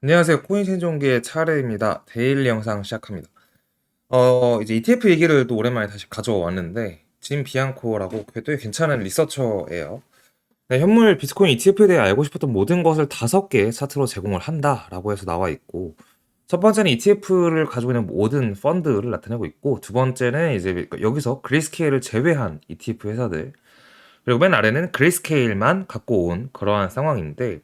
안녕하세요. 코인 생존기의 차례입니다. 데일리 영상 시작합니다. 이제 ETF 얘기를 또 오랜만에 다시 가져왔는데, 짐 비앙코라고 꽤 괜찮은 리서처예요. 네, 현물 비트코인 ETF에 대해 알고 싶었던 모든 것을 5개의 차트로 제공을 한다라고 해서 나와 있고, 첫 번째는 ETF를 가지고 있는 모든 펀드를 나타내고 있고, 두 번째는 이제 여기서 그레이스케일을 제외한 ETF 회사들, 그리고 맨 아래는 그레이스케일만 갖고 온 그러한 상황인데,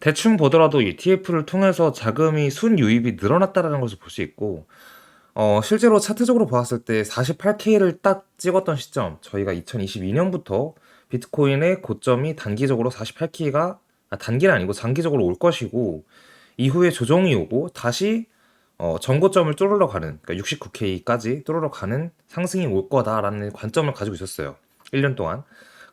대충 보더라도 ETF를 통해서 자금이 순유입이 늘어났다라는 것을 볼 수 있고, 실제로 차트적으로 보았을 때 48K를 딱 찍었던 시점, 저희가 2022년부터 비트코인의 고점이 단기적으로 48K가, 단기는 아니고 장기적으로 올 것이고, 이후에 조정이 오고, 다시 전고점을 뚫으러 가는, 그러니까 69K까지 뚫으러 가는 상승이 올 거다라는 관점을 가지고 있었어요. 1년 동안.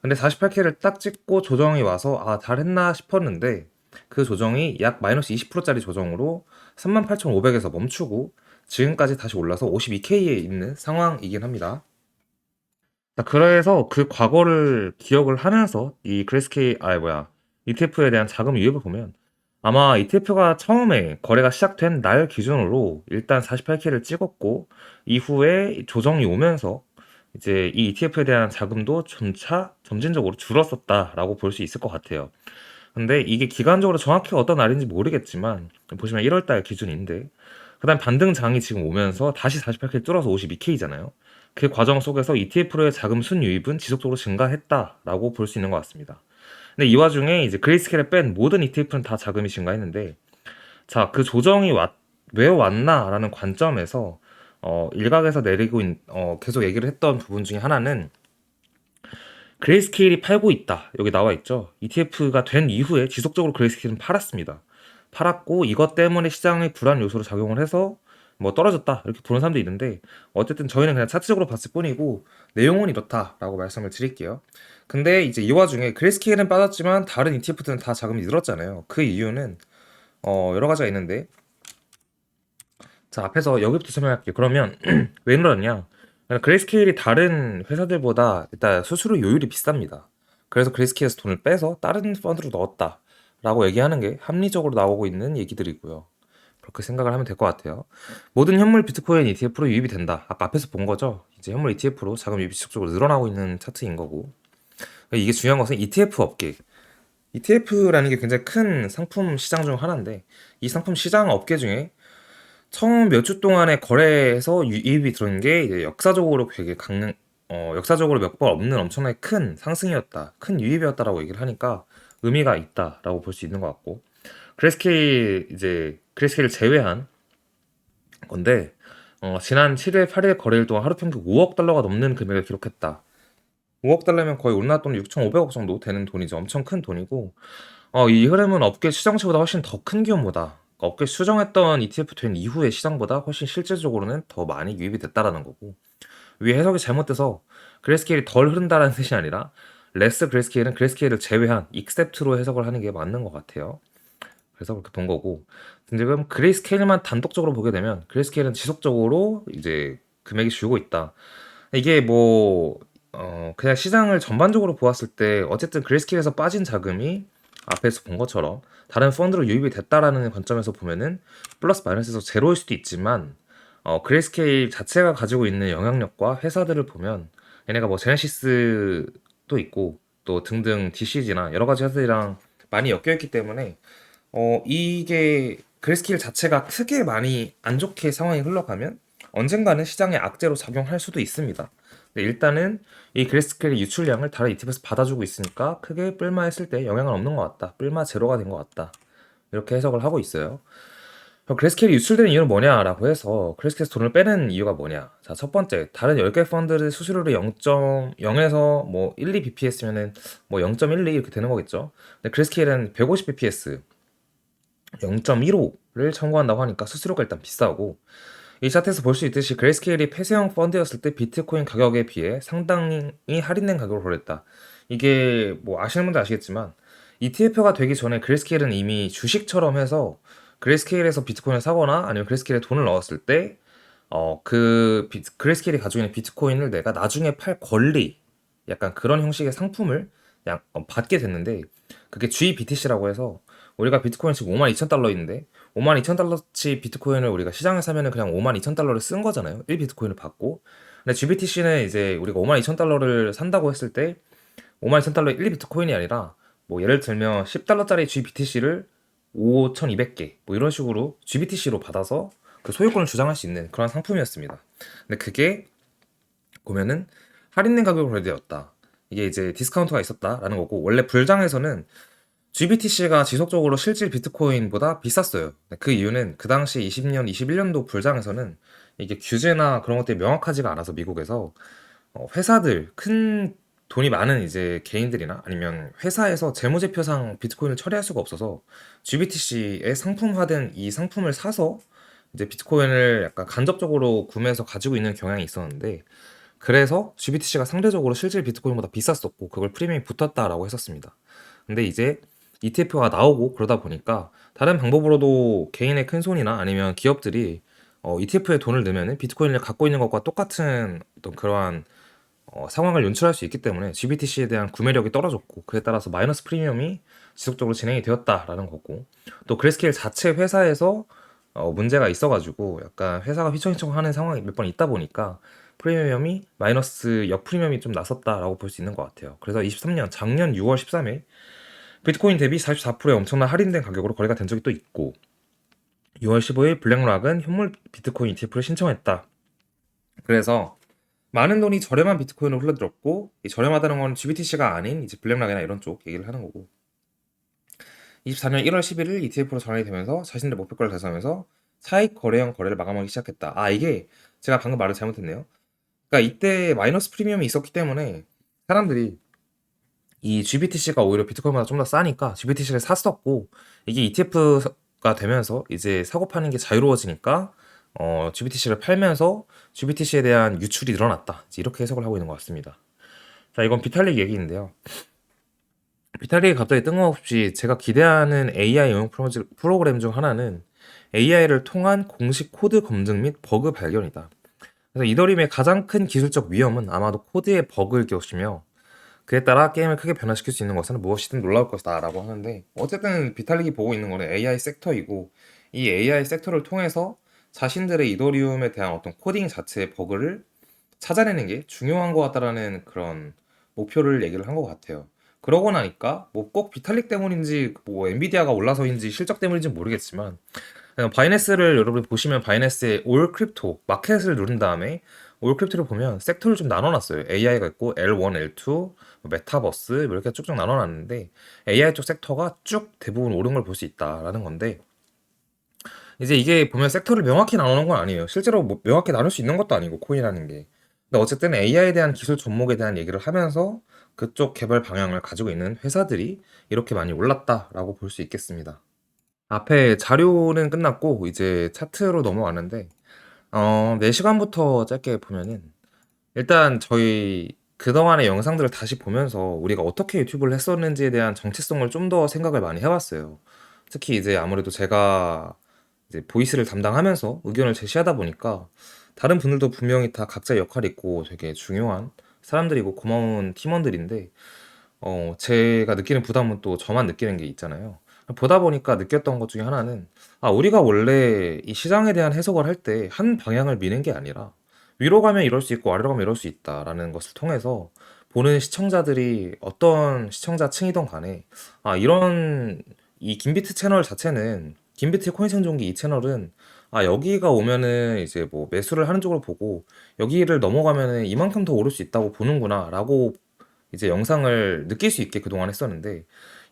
근데 48K를 딱 찍고 조정이 와서, 잘했나 싶었는데, 그 조정이 약 마이너스 20%짜리 조정으로 38,500에서 멈추고, 지금까지 다시 올라서 52K에 있는 상황이긴 합니다. 그래서 그 과거를 기억을 하면서 이 그레스케이, ETF에 대한 자금 유입을 보면 아마 ETF가 처음에 거래가 시작된 날 기준으로 일단 48K를 찍었고, 이후에 조정이 오면서 이제 이 ETF에 대한 자금도 점차 점진적으로 줄었었다라고 볼 수 있을 것 같아요. 근데 이게 기간적으로 정확히 어떤 날인지 모르겠지만, 보시면 1월달 기준인데, 그다음 반등장이 지금 오면서 다시 48K 뚫어서 52K잖아요. 그 과정 속에서 ETF로의 자금 순유입은 지속적으로 증가했다라고 볼 수 있는 것 같습니다. 근데 이 와중에 이제 그레이스케일을 뺀 모든 ETF는 다 자금이 증가했는데, 자, 그 조정이 왜 왔나라는 관점에서 일각에서 계속 얘기를 했던 부분 중에 하나는 그레이스케일이 팔고 있다. 여기 나와 있죠. ETF가 된 이후에 지속적으로 그레이스케일은 팔았습니다. 팔았고 이것 때문에 시장의 불안 요소로 작용을 해서 뭐 떨어졌다 이렇게 보는 사람도 있는데, 어쨌든 저희는 그냥 차트적으로 봤을 뿐이고 내용은 이렇다라고 말씀을 드릴게요. 근데 이제 이 와중에 그레이스케일은 빠졌지만 다른 ETF들은 다 자금이 늘었잖아요. 그 이유는 여러 가지가 있는데, 자, 앞에서 여기부터 설명할게요. 그러면 왜 그러냐? 그레이스케일이 다른 회사들보다 일단 수수료 요율이 비쌉니다. 그래서 그레이스케일에서 돈을 빼서 다른 펀드로 넣었다라고 얘기하는 게 합리적으로 나오고 있는 얘기들이고요. 그렇게 생각을 하면 될 것 같아요. 모든 현물 비트코인 ETF로 유입이 된다. 아까 앞에서 본 거죠. 이제 현물 ETF로 자금 유입이 지속적으로 늘어나고 있는 차트인 거고. 이게 중요한 것은 ETF 업계. ETF라는 게 굉장히 큰 상품 시장 중 하나인데, 이 상품 시장 업계 중에 처음 몇 주 동안에 거래에서 유입이 들어온 게 이제 역사적으로 되게 역사적으로 몇 번 없는 엄청나게 큰 상승이었다, 큰 유입이었다라고 얘기를 하니까 의미가 있다라고 볼 수 있는 것 같고, 그레스케일을 제외한 건데, 지난 7일, 8일 거래일 동안 하루 평균 5억 달러가 넘는 금액을 기록했다. 5억 달러면 거의 우리나라 돈 6,500억 정도 되는 돈이죠. 엄청 큰 돈이고, 이 흐름은 업계 추정치보다 훨씬 더 큰 규모다. 그러니까 업계 추정했던 ETF 된 이후의 시장보다 훨씬 실질적으로는 더 많이 유입이 됐다라는 거고, 위에 해석이 잘못돼서 그레이스케일이 덜 흐른다라는 뜻이 아니라 레스 그레이스케일은 그레이스케일을 제외한 익셉트로 해석을 하는 게 맞는 것 같아요. 그래서 그렇게 본 거고, 지금 그레이스케일만 단독적으로 보게 되면 그레이스케일은 지속적으로 이제 금액이 줄고 있다. 이게 뭐 그냥 시장을 전반적으로 보았을 때 어쨌든 그레이스케일에서 빠진 자금이 앞에서 본 것처럼 다른 펀드로 유입이 됐다라는 관점에서 보면은 플러스 마이너스에서 제로일 수도 있지만, 그레이스케일 자체가 가지고 있는 영향력과 회사들을 보면 얘네가 뭐 제네시스도 있고 또 등등 DCG나 여러 가지 회사들이랑 많이 엮여 있기 때문에 이게 그레이스케일 자체가 크게 많이 안 좋게 상황이 흘러가면 언젠가는 시장의 악재로 작용할 수도 있습니다. 근데 일단은 이 그레이스케일의 유출량을 다른 ETF에서 받아주고 있으니까 크게 뿔마했을 때 영향은 없는 것 같다. 뿔마 제로가 된 것 같다. 이렇게 해석을 하고 있어요. 그럼 그레이스케일이 유출되는 이유는 뭐냐라고 해서, 그레이스케일에서 돈을 빼는 이유가 뭐냐. 자, 첫 번째, 다른 10개 펀드의 수수료를 0.0에서 뭐 1, 2bps면은 뭐 0.12 이렇게 되는 거겠죠. 근데 그레이스케일은 150bps 0.15를 청구한다고 하니까 수수료가 일단 비싸고, 이 차트에서 볼 수 있듯이 그레이스케일이 폐쇄형 펀드였을 때 비트코인 가격에 비해 상당히 할인된 가격으로 거래했다. 이게 뭐 아시는 분들 아시겠지만 ETF가 되기 전에 그레이스케일은 이미 주식처럼 해서 그레이스케일에서 비트코인을 사거나 아니면 그레이스케일에 돈을 넣었을 때 그레이스케일이 가지고 있는 비트코인을 내가 나중에 팔 권리, 약간 그런 형식의 상품을 그냥 받게 됐는데, 그게 GBTC라고 해서 우리가 비트코인 지금 52,000달러인데 52,000달러치 비트코인을 우리가 시장에 사면은 그냥 52,000달러를 쓴 거잖아요. 1비트코인을 받고. 근데 GBTC는 이제 우리가 52,000달러를 산다고 했을 때 52,000달러의 1비트코인이 아니라 뭐 예를 들면 10달러짜리 GBTC를 5,200개 뭐 이런 식으로 GBTC로 받아서 그 소유권을 주장할 수 있는 그런 상품이었습니다. 근데 그게 보면은 할인된 가격으로 거래되었다. 이게 이제 디스카운트가 있었다라는 거고, 원래 불장에서는 GBTC가 지속적으로 실질 비트코인보다 비쌌어요. 그 이유는 그 당시 20년, 21년도 불장에서는 이게 규제나 그런 것들이 명확하지가 않아서 미국에서 회사들, 큰 돈이 많은 이제 개인들이나 아니면 회사에서 재무제표상 비트코인을 처리할 수가 없어서 GBTC의 상품화된 이 상품을 사서 이제 비트코인을 약간 간접적으로 구매해서 가지고 있는 경향이 있었는데, 그래서 GBTC가 상대적으로 실질 비트코인보다 비쌌었고 그걸 프리미엄이 붙었다라고 했었습니다. 근데 이제 ETF가 나오고 그러다 보니까 다른 방법으로도 개인의 큰 손이나 아니면 기업들이 ETF에 돈을 넣으면 비트코인을 갖고 있는 것과 똑같은 어떤 그러한 상황을 연출할 수 있기 때문에 GBTC에 대한 구매력이 떨어졌고, 그에 따라서 마이너스 프리미엄이 지속적으로 진행이 되었다라는 거고, 또 그레스케일 자체 회사에서 문제가 있어가지고 약간 회사가 휘청휘청하는 상황이 몇 번 있다 보니까 프리미엄이 마이너스 역프리미엄이 좀 났었다라고 볼 수 있는 것 같아요. 그래서 23년 작년 6월 13일 비트코인 대비 44%의 엄청난 할인된 가격으로 거래가 된 적이 또 있고, 6월 15일 블랙락은 현물 비트코인 ETF를 신청했다. 그래서 많은 돈이 저렴한 비트코인으로 흘러들었고, 이 저렴하다는 건 GBTC가 아닌 이제 블랙락이나 이런 쪽 얘기를 하는 거고, 24년 1월 11일 ETF로 전환이 되면서 자신들의 목표가를 달성하면서 차익 거래형 거래를 마감하기 시작했다. 이게 제가 방금 말을 잘못했네요. 그러니까 이때 마이너스 프리미엄이 있었기 때문에 사람들이 이 GBTC가 오히려 비트코인보다 좀 더 싸니까 GBTC를 샀었고, 이게 ETF가 되면서 이제 사고 파는 게 자유로워지니까 GBTC를 팔면서 GBTC에 대한 유출이 늘어났다. 이제 이렇게 해석을 하고 있는 것 같습니다. 자, 이건 비탈릭 얘기인데요. 비탈릭이 갑자기 뜬금없이 제가 기대하는 AI 응용 프로그램 중 하나는 AI를 통한 공식 코드 검증 및 버그 발견이다. 그래서 이더리움의 가장 큰 기술적 위험은 아마도 코드의 버그일 것이며, 그에 따라 게임을 크게 변화시킬 수 있는 것은 무엇이든 놀라울 것이다 라고 하는데, 어쨌든 비탈릭이 보고 있는 거는 AI 섹터이고, 이 AI 섹터를 통해서 자신들의 이더리움에 대한 어떤 코딩 자체의 버그를 찾아내는 게 중요한 것 같다라는 그런 목표를 얘기를 한 것 같아요. 그러고 나니까 뭐 꼭 비탈릭 때문인지 뭐 엔비디아가 올라서인지 실적 때문인지 모르겠지만, 그냥 바이낸스를 여러분 보시면 바이낸스의 올 크립토 마켓을 누른 다음에 올 크립토를 보면 섹터를 좀 나눠놨어요. AI가 있고 L1, L2, 메타버스 이렇게 쭉쭉 나눠놨는데 AI 쪽 섹터가 쭉 대부분 오른 걸 볼 수 있다라는 건데, 이제 이게 보면 섹터를 명확히 나누는 건 아니에요. 실제로 뭐 명확히 나눌 수 있는 것도 아니고 코인이라는 게. 근데 어쨌든 AI에 대한 기술 접목에 대한 얘기를 하면서 그쪽 개발 방향을 가지고 있는 회사들이 이렇게 많이 올랐다라고 볼 수 있겠습니다. 앞에 자료는 끝났고 이제 차트로 넘어가는데, 4시간부터 짧게 보면은 일단 저희 그동안의 영상들을 다시 보면서 우리가 어떻게 유튜브를 했었는지에 대한 정체성을 좀 더 생각을 많이 해봤어요. 특히 이제 아무래도 제가 이제 보이스를 담당하면서 의견을 제시하다 보니까 다른 분들도 분명히 다 각자의 역할이 있고 되게 중요한 사람들이고 고마운 팀원들인데, 제가 느끼는 부담은 또 저만 느끼는 게 있잖아요. 보다 보니까 느꼈던 것 중에 하나는, 우리가 원래 이 시장에 대한 해석을 할 때 한 방향을 미는 게 아니라 위로 가면 이럴 수 있고 아래로 가면 이럴 수 있다라는 것을 통해서 보는 시청자들이 어떤 시청자층이든 간에, 이런 이 김비트 채널 자체는, 김비트 코인 생존기 이 채널은 여기가 오면은 이제 뭐 매수를 하는 쪽으로 보고 여기를 넘어가면은 이만큼 더 오를 수 있다고 보는구나라고 이제 영상을 느낄 수 있게 그동안 했었는데,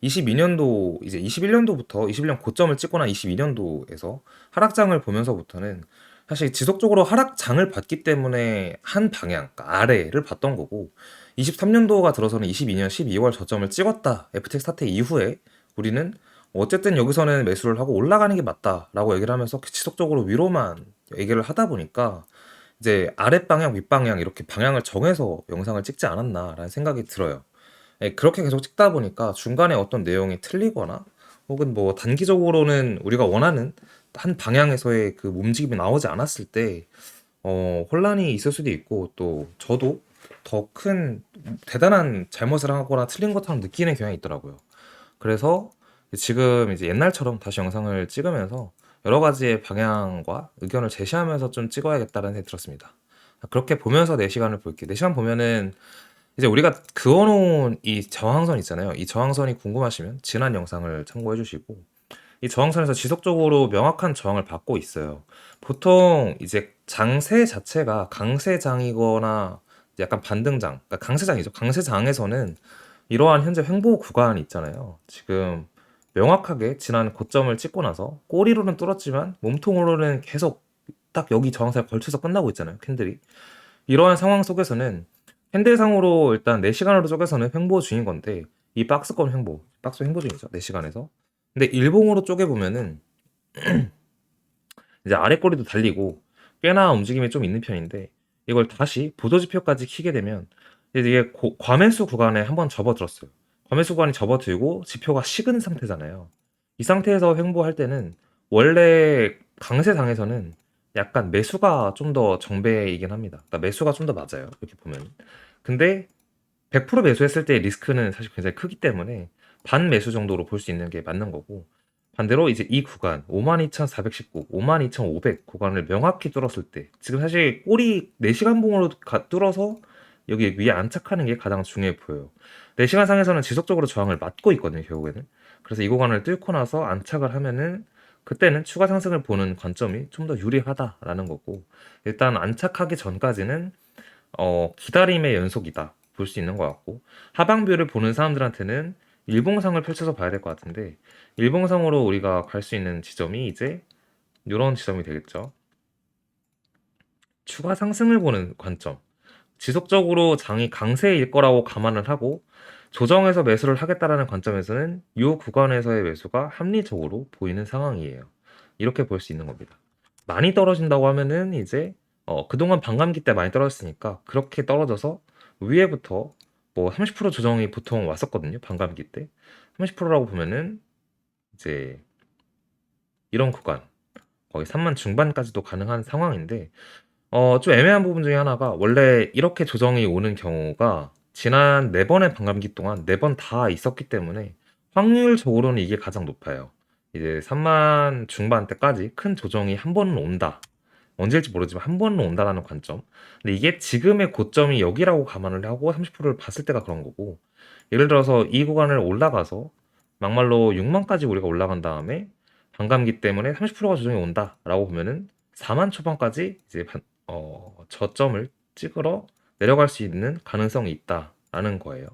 22년도 이제 21년도부터 21년 고점을 찍고 난 22년도에서 하락장을 보면서부터는 사실 지속적으로 하락장을 봤기 때문에 한 방향, 그러니까 아래를 봤던 거고, 23년도가 들어서는 22년 12월 저점을 찍었다. FTX 사태 이후에 우리는 어쨌든 여기서는 매수를 하고 올라가는 게 맞다라고 얘기를 하면서 지속적으로 위로만 얘기를 하다 보니까 이제 아랫방향, 윗방향 이렇게 방향을 정해서 영상을 찍지 않았나라는 생각이 들어요. 예, 그렇게 계속 찍다 보니까 중간에 어떤 내용이 틀리거나 혹은 뭐 단기적으로는 우리가 원하는 한 방향에서의 그 움직임이 나오지 않았을 때 혼란이 있을 수도 있고, 또 저도 더 큰 대단한 잘못을 하거나 틀린 것처럼 느끼는 경향이 있더라고요. 그래서 지금 이제 옛날처럼 다시 영상을 찍으면서 여러 가지의 방향과 의견을 제시하면서 좀 찍어야겠다는 생각이 들었습니다. 그렇게 보면서 4시간을 볼게요. 4시간 보면은 이제 우리가 그어놓은 이 저항선 있잖아요. 이 저항선이 궁금하시면 지난 영상을 참고해 주시고, 이 저항선에서 지속적으로 명확한 저항을 받고 있어요. 보통 이제 장세 자체가 강세장이거나 약간 반등장, 그러니까 강세장이죠. 강세장에서는 이러한 현재 횡보 구간이 있잖아요. 지금 명확하게 지난 고점을 찍고 나서 꼬리로는 뚫었지만 몸통으로는 계속 딱 여기 저항선에 걸쳐서 끝나고 있잖아요. 캔들이. 이러한 상황 속에서는 캔들상으로 일단 4시간으로 쪼개서는 횡보 중인 건데, 이 박스권 횡보, 박스 횡보 중이죠. 4시간에서. 근데 일봉으로 쪼개보면은 이제 아래 꼬리도 달리고 꽤나 움직임이 좀 있는 편인데, 이걸 다시 보조지표까지 키게 되면 이제 이게 과매수 구간에 한번 접어들었어요. 과매수 구간이 접어들고 지표가 식은 상태잖아요. 이 상태에서 횡보할 때는 원래 강세상에서는 약간 매수가 좀 더 정배이긴 합니다. 그러니까 매수가 좀 더 맞아요. 이렇게 보면. 근데 100% 매수했을 때 리스크는 사실 굉장히 크기 때문에 반 매수 정도로 볼 수 있는 게 맞는 거고, 반대로 이제 이 구간 52,419, 52,500 구간을 명확히 뚫었을 때, 지금 사실 꼬리 4시간 봉으로 뚫어서 여기 위에 안착하는 게 가장 중요해 보여요. 4시간 상에서는 지속적으로 저항을 맞고 있거든요, 결국에는. 그래서 이 구간을 뚫고 나서 안착을 하면은 그때는 추가 상승을 보는 관점이 좀 더 유리하다라는 거고, 일단 안착하기 전까지는 기다림의 연속이다 볼 수 있는 것 같고, 하방뷰를 보는 사람들한테는 일봉상을 펼쳐서 봐야 될 것 같은데, 일봉상으로 우리가 갈 수 있는 지점이 이제 이런 지점이 되겠죠. 추가 상승을 보는 관점. 지속적으로 장이 강세일 거라고 감안을 하고 조정해서 매수를 하겠다라는 관점에서는 이 구간에서의 매수가 합리적으로 보이는 상황이에요. 이렇게 볼 수 있는 겁니다. 많이 떨어진다고 하면은 이제 그동안 반감기 때 많이 떨어졌으니까 그렇게 떨어져서 위에부터 뭐 30% 조정이 보통 왔었거든요. 반감기 때 30%라고 보면은 이제 이런 구간 거의 3만 중반까지도 가능한 상황인데, 좀 애매한 부분 중에 하나가, 원래 이렇게 조정이 오는 경우가 지난 4번의 반감기 동안 4번 다 있었기 때문에 확률적으로는 이게 가장 높아요. 이제 3만 중반대까지 큰 조정이 한 번은 온다. 언제일지 모르지만 한 번은 온다라는 관점. 근데 이게 지금의 고점이 여기라고 감안을 하고 30%를 봤을 때가 그런 거고, 예를 들어서 이 구간을 올라가서 막말로 6만까지 우리가 올라간 다음에 반감기 때문에 30%가 조정이 온다라고 보면은 4만 초반까지 이제 저점을 찍으러 내려갈 수 있는 가능성이 있다라는 거예요.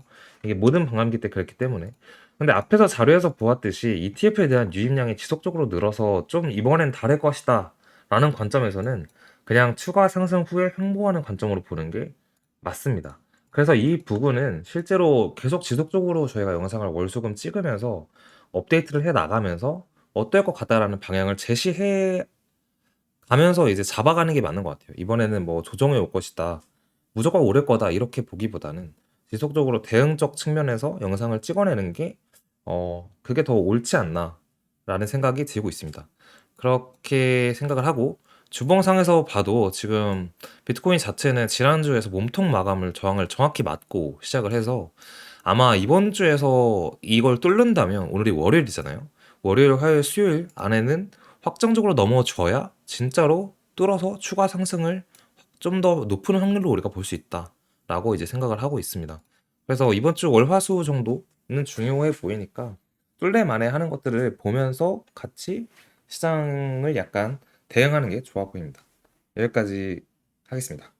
이게 모든 반감기 때 그랬기 때문에. 근데 앞에서 자료에서 보았듯이 ETF에 대한 유입량이 지속적으로 늘어서 좀 이번엔 다를 것이다 라는 관점에서는 그냥 추가 상승 후에 횡보하는 관점으로 보는 게 맞습니다. 그래서 이 부분은 실제로 계속 지속적으로 저희가 영상을 월수금 찍으면서 업데이트를 해 나가면서 어떨 것 같다라는 방향을 제시해 가면서 이제 잡아가는 게 맞는 것 같아요. 이번에는 뭐 조정이 올 것이다, 무조건 오를 거다 이렇게 보기보다는 지속적으로 대응적 측면에서 영상을 찍어내는 게 그게 더 옳지 않나라는 생각이 들고 있습니다. 그렇게 생각을 하고, 주봉상에서 봐도 지금 비트코인 자체는 지난주에서 몸통 마감을 저항을 정확히 맞고 시작을 해서 아마 이번 주에서 이걸 뚫는다면, 오늘이 월요일이잖아요. 월요일, 화요일, 수요일 안에는 확정적으로 넘어져야 진짜로 뚫어서 추가 상승을 좀 더 높은 확률로 우리가 볼 수 있다라고 이제 생각을 하고 있습니다. 그래서 이번 주 월, 화, 수 정도는 중요해 보이니까 뚫레 만에 하는 것들을 보면서 같이 시장을 약간 대응하는 게 좋아 보입니다. 여기까지 하겠습니다.